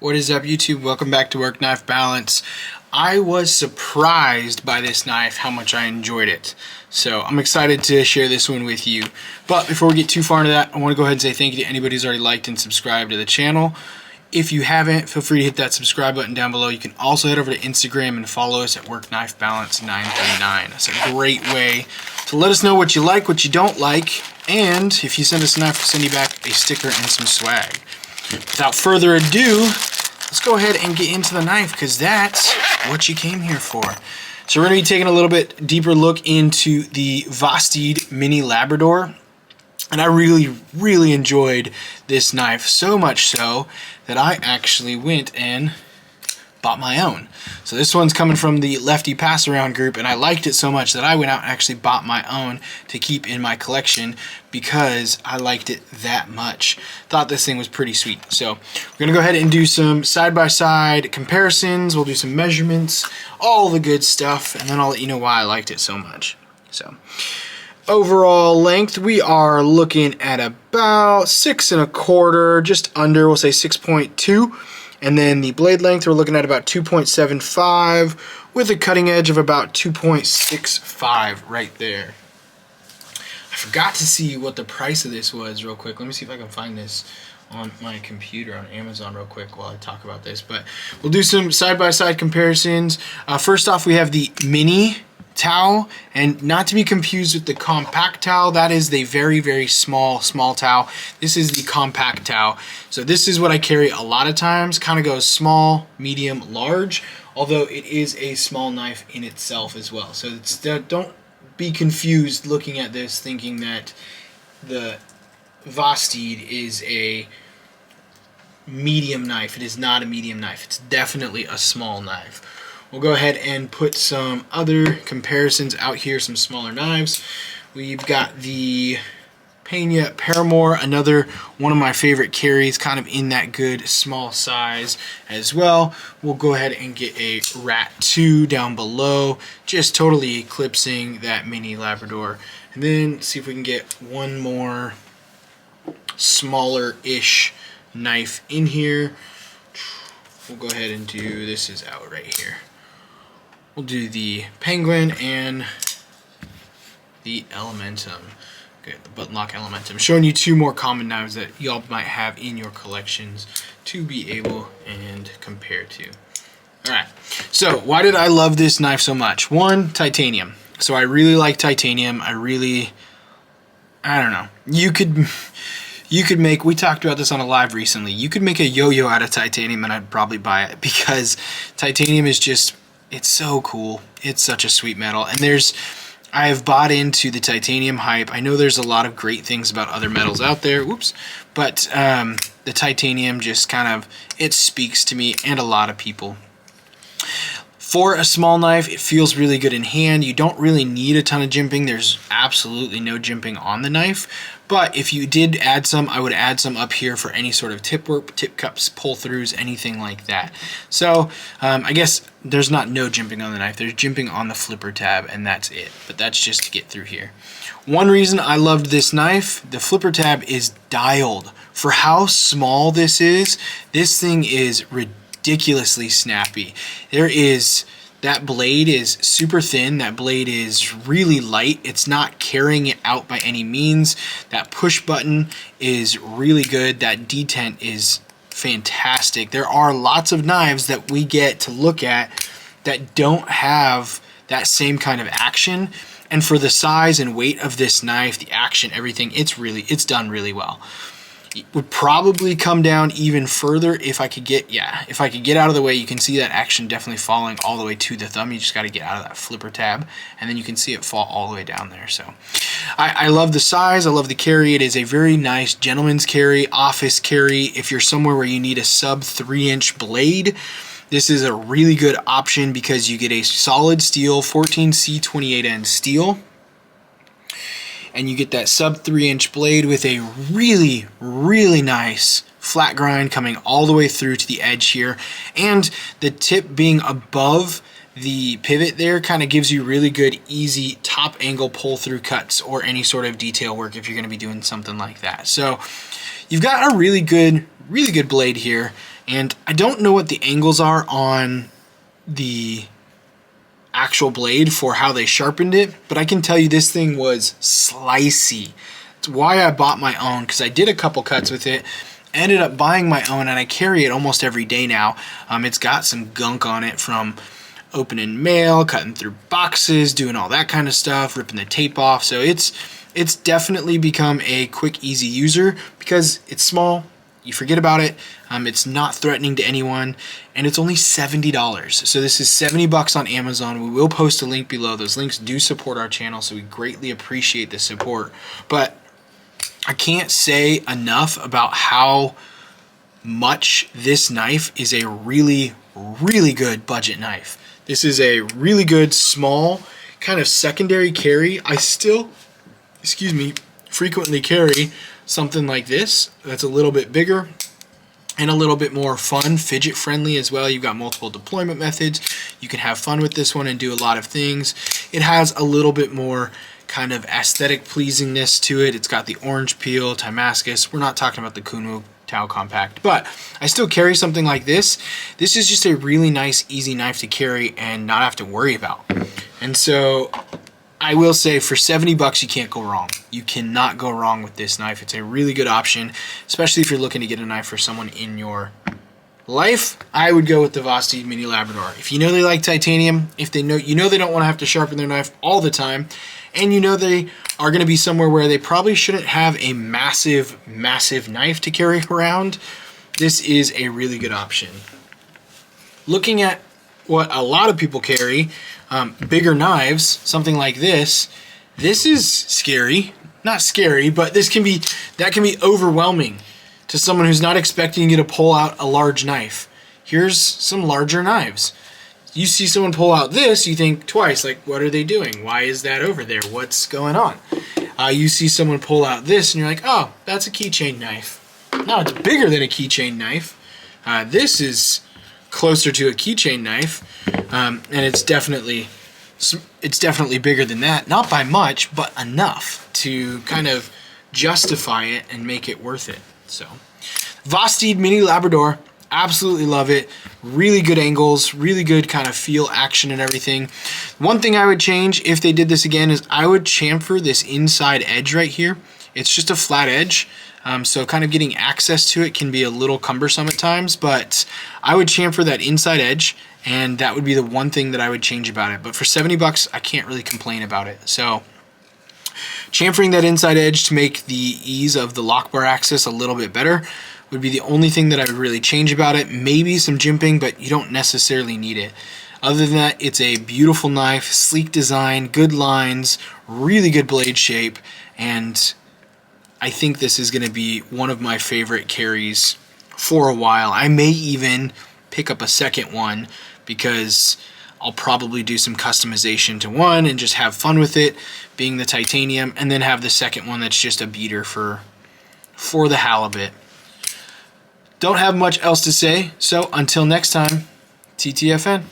What is up, YouTube? Welcome back to Work Knife Balance. I was surprised by this knife, how much I enjoyed it. So I'm excited to share this one with you. But before we get too far into that, I want to go ahead and say thank you to anybody who's already liked and subscribed to the channel. If you haven't, feel free to hit that subscribe button down below. You can also head over to Instagram and follow us at Work Knife Balance 939. That's a great way to let us know what you like, what you don't like, and if you send us a knife, we'll send you back a sticker and some swag. Without further ado, let's go ahead and get into the knife because that's what you came here for. So we're going to be taking a little bit deeper look into the Vostede Mini Labrador. And I really enjoyed this knife, so much so that I actually went and bought my own. So this one's coming from the Lefty Pass Around group, and I liked it so much that I went out and actually bought my own to keep in my collection because I liked it that much. Thought this thing was pretty sweet. So we're gonna go ahead and do some side-by-side comparisons. We'll do some measurements, all the good stuff, and then I'll let you know why I liked it so much. So overall length, we are looking at about 6 1/4, just under, we'll say 6.2. And then the blade length, we're looking at about 2.75 with a cutting edge of about 2.65 right there. I forgot to see what the price of this was real quick. Let me see if I can find this on my computer on Amazon real quick while I talk about this. But we'll do some side-by-side comparisons. First off, we have the Mini towel, and not to be confused with the compact towel. That is the very small towel. This is the compact towel. So this is what I carry a lot of times. Kind of goes small, medium, large, although it is a small knife in itself as well. So it's, don't be confused looking at this thinking that the Vostede is a medium knife. It is not a medium knife. It's definitely a small knife. We'll go ahead and put some other comparisons out here, some smaller knives. We've got the Pena Paramour, another one of my favorite carries, kind of in that good small size as well. We'll go ahead and get a Rat 2 down below, just totally eclipsing that Mini Labrador. And then see if we can get one more smaller-ish knife in here. We'll go ahead and do, this is out right here. We'll do the Penguin and the Elementum. Okay, the button lock Elementum. Showing you two more common knives that y'all might have in your collections to be able and compare to. Alright, so why did I love this knife so much? One, titanium. So I really like titanium. I don't know. You could make, we talked about this on a live recently, you could make a yo-yo out of titanium and I'd probably buy it because titanium is just, it's so cool. It's such a sweet metal. And I have bought into the titanium hype. I know there's a lot of great things about other metals out there, whoops, but the titanium just kind of, it speaks to me and a lot of people. For a small knife, it feels really good in hand. You don't really need a ton of jimping. There's absolutely no jimping on the knife. But if you did add some, I would add some up here for any sort of tip work, tip cups, pull-throughs, anything like that. So I guess there's not no jimping on the knife. There's jimping on the flipper tab, and that's it. But that's just to get through here. One reason I loved this knife, the flipper tab is dialed. For how small this is, this thing is ridiculously snappy. That blade is super thin. That blade is really light. It's not carrying it out by any means. That push button is really good. That detent is fantastic. There are lots of knives that we get to look at that don't have that same kind of action. And for the size and weight of this knife, the action, everything, it's done really well. It would probably come down even further if I could get out of the way. You can see that action definitely falling all the way to the thumb. You just got to get out of that flipper tab, and then you can see it fall all the way down there. So I love the size. I love the carry. It is a very nice gentleman's carry, office carry. If you're somewhere where you need a sub 3-inch blade, this is a really good option because you get a solid steel 14C28N steel. And you get that sub 3-inch blade with a really nice flat grind coming all the way through to the edge here, and the tip being above the pivot there kind of gives you really good easy top angle pull through cuts or any sort of detail work if you're going to be doing something like that. So you've got a really good blade here, And I don't know what the angles are on the actual blade for how they sharpened it, but I can tell you this thing was slicey. It's why I bought my own, because I did a couple cuts with it, ended up buying my own, and I carry it almost every day now. It's got some gunk on it from opening mail, cutting through boxes, doing all that kind of stuff, ripping the tape off. So it's definitely become a quick, easy user because it's small. You forget about it. It's not threatening to anyone, and it's only $70. So this is $70 on Amazon. We will post a link below. Those links do support our channel, so we greatly appreciate the support. But I can't say enough about how much this knife is a really, really good budget knife. This is a really good, small, kind of secondary carry. I still, frequently carry something like this that's a little bit bigger and a little bit more fun, fidget friendly as well. You've got multiple deployment methods. You can have fun with this one and do a lot of things. It has a little bit more kind of aesthetic pleasingness to it. It's got the orange peel, Damascus. We're not talking about the Kunwu Tau Compact, but I still carry something like this. This is just a really nice, easy knife to carry and not have to worry about. And so I will say for $70 you can't go wrong. You cannot go wrong with this knife. It's a really good option, especially if you're looking to get a knife for someone in your life. I would go with the Vosteed Mini Labrador. If you know they like titanium, if they know they don't want to have to sharpen their knife all the time, and you know they are going to be somewhere where they probably shouldn't have a massive, massive knife to carry around, this is a really good option. Looking at what a lot of people carry, bigger knives, something like this is scary. Not scary, but that can be overwhelming to someone who's not expecting you to pull out a large knife. Here's some larger knives. You see someone pull out this, you think twice, like, what are they doing? Why is that over there? What's going on? You see someone pull out this, and you're like, oh, that's a keychain knife. No, it's bigger than a keychain knife. This is closer to a keychain knife, and it's definitely bigger than that. Not by much, but enough to kind of justify it and make it worth it. So, Vosteed Mini Labrador. Absolutely love it. Really good angles, really good kind of feel, action, and everything. One thing I would change if they did this again is I would chamfer this inside edge right here. It's just a flat edge, so kind of getting access to it can be a little cumbersome at times, but I would chamfer that inside edge, and that would be the one thing that I would change about it. But for $70, I can't really complain about it. So chamfering that inside edge to make the ease of the lock bar access a little bit better would be the only thing that I would really change about it. Maybe some jimping, but you don't necessarily need it. Other than that, it's a beautiful knife, sleek design, good lines, really good blade shape, and I think this is going to be one of my favorite carries for a while. I may even pick up a second one because I'll probably do some customization to one and just have fun with it, being the titanium, and then have the second one that's just a beater for the halibut. Don't have much else to say, so until next time, TTFN.